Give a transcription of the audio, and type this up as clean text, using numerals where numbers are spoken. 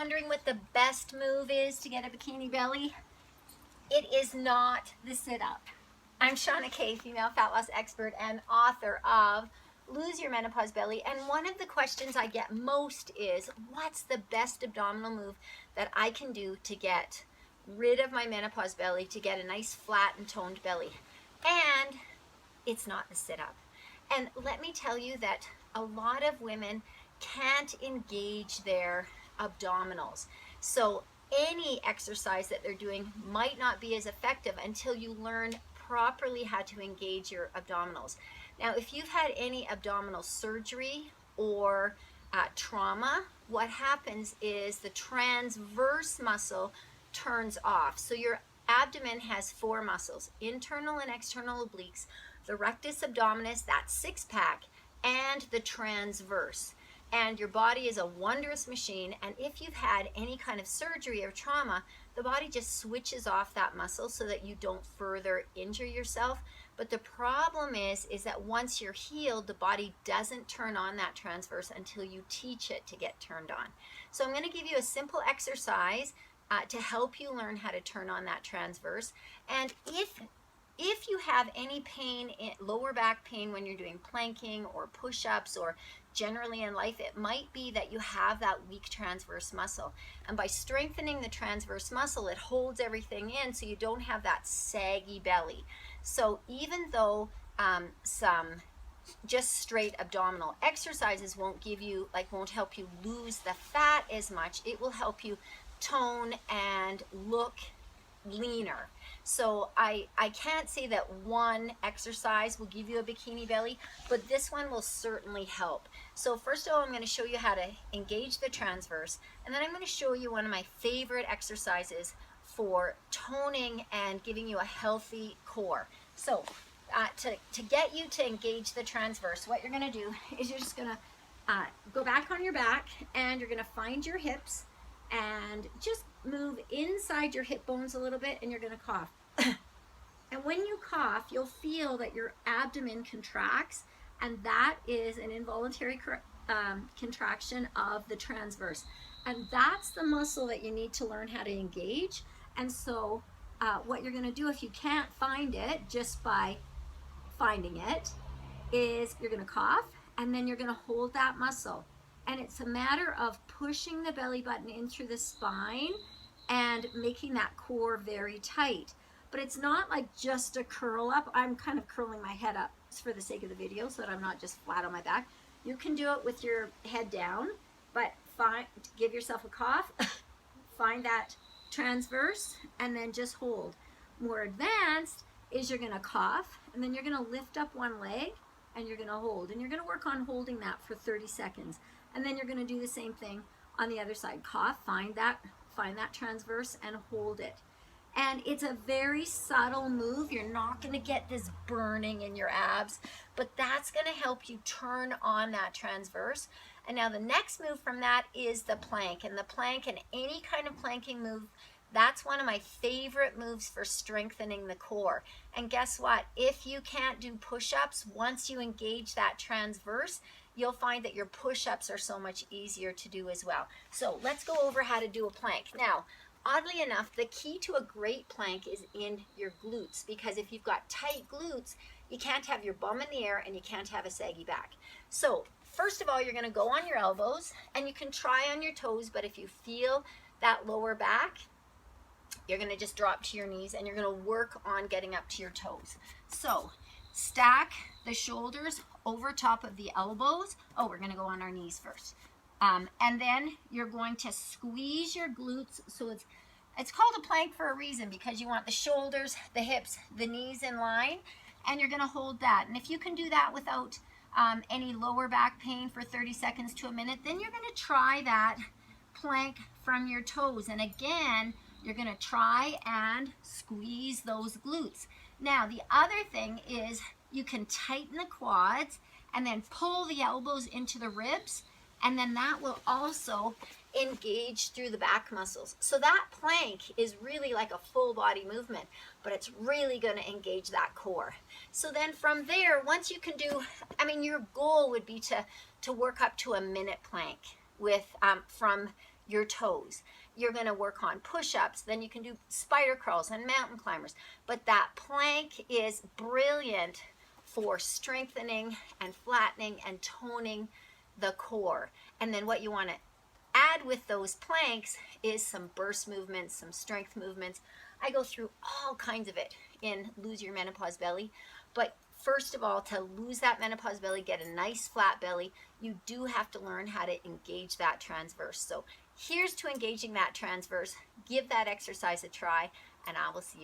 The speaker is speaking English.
wondering what the best move is to get a bikini belly? It is not the sit-up. I'm Shauna Kay, female fat loss expert and author of Lose Your Menopause Belly. And one of the questions I get most is, what's the best abdominal move that I can do to get rid of my menopause belly, to get a nice flat and toned belly? And it's not the sit-up. And let me tell you that a lot of women can't engage their abdominals. So any exercise that they're doing might not be as effective until you learn properly how to engage your abdominals. Now, if you've had any abdominal surgery or trauma, what happens is the transverse muscle turns off. So your abdomen has four muscles: internal and external obliques, the rectus abdominis, that six-pack, and the transverse. And your body is a wondrous machine, and if you've had any kind of surgery or trauma, the body just switches off that muscle so that you don't further injure yourself. But the problem is that once you're healed, the body doesn't turn on that transverse until you teach it to get turned on. So I'm going to give you a simple exercise to help you learn how to turn on that transverse. And if you have any pain, lower back pain when you're doing planking or push-ups or generally in life, it might be that you have that weak transverse muscle. And by strengthening the transverse muscle, it holds everything in so you don't have that saggy belly. So even though some just straight abdominal exercises won't help you lose the fat as much, it will help you tone and look leaner. So I can't say that one exercise will give you a bikini belly, but this one will certainly help. So first of all, I'm going to show you how to engage the transverse, and then I'm going to show you one of my favorite exercises for toning and giving you a healthy core. So to get you to engage the transverse, what you're going to do is you're just going to go back on your back, and you're going to find your hips and just move inside your hip bones a little bit, and you're going to cough. And when you cough, you'll feel that your abdomen contracts, and that is an involuntary contraction of the transverse. And that's the muscle that you need to learn how to engage. And so what you're going to do, if you can't find it just by finding it, is you're going to cough, and then you're going to hold that muscle. And it's a matter of pushing the belly button in through the spine and making that core very tight. But it's not like just a curl up. I'm kind of curling my head up just for the sake of the video so that I'm not just flat on my back. You can do it with your head down, but give yourself a cough, find that transverse, and then just hold. More advanced is you're going to cough, and then you're going to lift up one leg, and you're going to hold. And you're going to work on holding that for 30 seconds. And then you're going to do the same thing on the other side. Cough, find that transverse, and hold it. And it's a very subtle move. You're not going to get this burning in your abs, but that's going to help you turn on that transverse. And now the next move from that is the plank. And the plank, and any kind of planking move, that's one of my favorite moves for strengthening the core. And guess what? If you can't do push-ups, once you engage that transverse, you'll find that your push-ups are so much easier to do as well. So let's go over how to do a plank. Now, oddly enough, the key to a great plank is in your glutes, because if you've got tight glutes, you can't have your bum in the air and you can't have a saggy back. So first of all, you're going to go on your elbows, and you can try on your toes, but if you feel that lower back, you're going to just drop to your knees, and you're going to work on getting up to your toes. So stack the shoulders over top of the elbows. Oh, we're going to go on our knees first. And then you're going to squeeze your glutes. So it's called a plank for a reason, because you want the shoulders, the hips, the knees in line, and you're going to hold that. And if you can do that without any lower back pain for 30 seconds to a minute, then you're going to try that plank from your toes. And again, you're going to try and squeeze those glutes. Now, the other thing is you can tighten the quads and then pull the elbows into the ribs, and then that will also engage through the back muscles. So that plank is really like a full body movement, but it's really going to engage that core. So then from there, once you can do, your goal would be to work up to a minute plank with from your toes. You're going to work on push-ups, then you can do spider crawls and mountain climbers. But that plank is brilliant for strengthening and flattening and toning the core. And then what you want to add with those planks is some burst movements, some strength movements. I go through all kinds of it in Lose Your Menopause Belly. But first of all, to lose that menopause belly, get a nice flat belly, you do have to learn how to engage that transverse. So here's to engaging that transverse. Give that exercise a try, and I will see you